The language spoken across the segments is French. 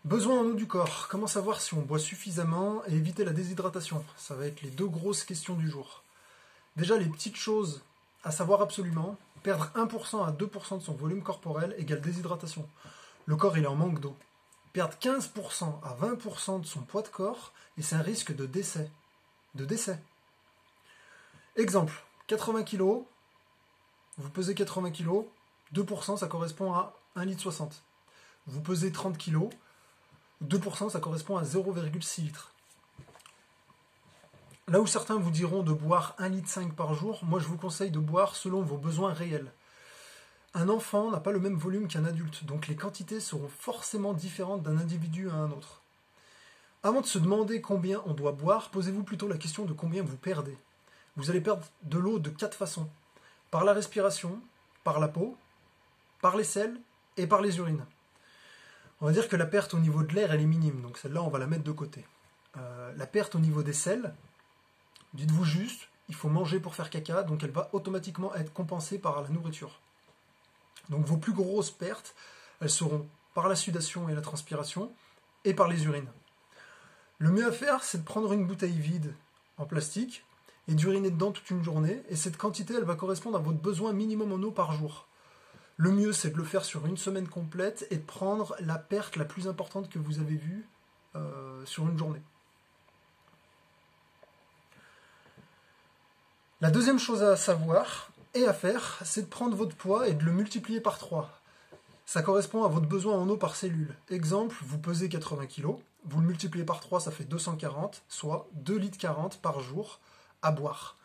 Besoin en eau du corps. Comment savoir si on boit suffisamment et éviter la déshydratation? Ça va être les deux grosses questions du jour. Déjà, les petites choses à savoir absolument. Perdre 1% à 2% de son volume corporel égale déshydratation. Le corps, il est en manque d'eau. Perdre 15% à 20% de son poids de corps, et c'est un risque de décès. Exemple, 80 kg, vous pesez 80 kg, 2% ça correspond à 1,60 litre. Vous pesez 30 kg, 2% ça correspond à 0,6 litres. Là où certains vous diront de boire 1,5 litre par jour, moi je vous conseille de boire selon vos besoins réels. Un enfant n'a pas le même volume qu'un adulte, donc les quantités seront forcément différentes d'un individu à un autre. Avant de se demander combien on doit boire, posez-vous plutôt la question de combien vous perdez. Vous allez perdre de l'eau de 4 façons. Par la respiration, par la peau, par les selles et par les urines. On va dire que la perte au niveau de l'air, elle est minime, donc celle-là, on va la mettre de côté. La perte au niveau des selles, dites-vous juste, il faut manger pour faire caca, donc elle va automatiquement être compensée par la nourriture. Donc vos plus grosses pertes, elles seront par la sudation et la transpiration, et par les urines. Le mieux à faire, c'est de prendre une bouteille vide en plastique, et d'uriner dedans toute une journée, et cette quantité, elle va correspondre à votre besoin minimum en eau par jour. Le mieux, c'est de le faire sur une semaine complète, et de prendre la perte la plus importante que vous avez vue sur une journée. La deuxième chose à savoir et à faire, c'est de prendre votre poids et de le multiplier par 3. Ça correspond à votre besoin en eau par cellule. Exemple, vous pesez 80 kg, vous le multipliez par 3, ça fait 240, soit 2,40 litres par jour à boire.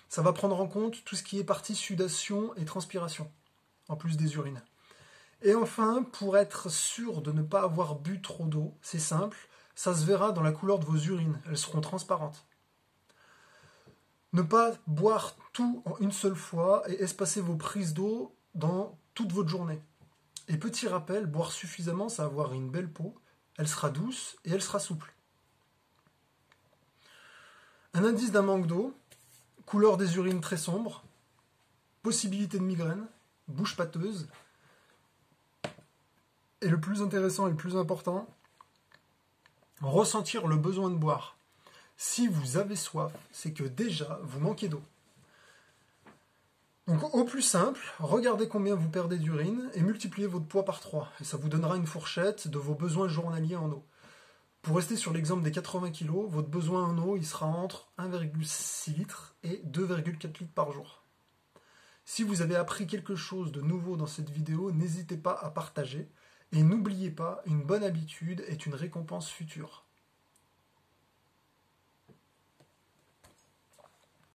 Ça va prendre en compte tout ce qui est partie sudation et transpiration, en plus des urines. Et enfin, pour être sûr de ne pas avoir bu trop d'eau, c'est simple, ça se verra dans la couleur de vos urines, elles seront transparentes. Ne pas boire tout en une seule fois et espacer vos prises d'eau dans toute votre journée. Et petit rappel, boire suffisamment, ça va avoir une belle peau, elle sera douce et elle sera souple. Un indice d'un manque d'eau, couleur des urines très sombre, possibilité de migraine, bouche pâteuse, et le plus intéressant et le plus important, ressentir le besoin de boire. Si vous avez soif, c'est que déjà vous manquez d'eau. Donc au plus simple, regardez combien vous perdez d'urine et multipliez votre poids par 3. Et ça vous donnera une fourchette de vos besoins journaliers en eau. Pour rester sur l'exemple des 80 kg, votre besoin en eau il sera entre 1,6 litre et 2,4 litres par jour. Si vous avez appris quelque chose de nouveau dans cette vidéo, n'hésitez pas à partager. Et n'oubliez pas, une bonne habitude est une récompense future.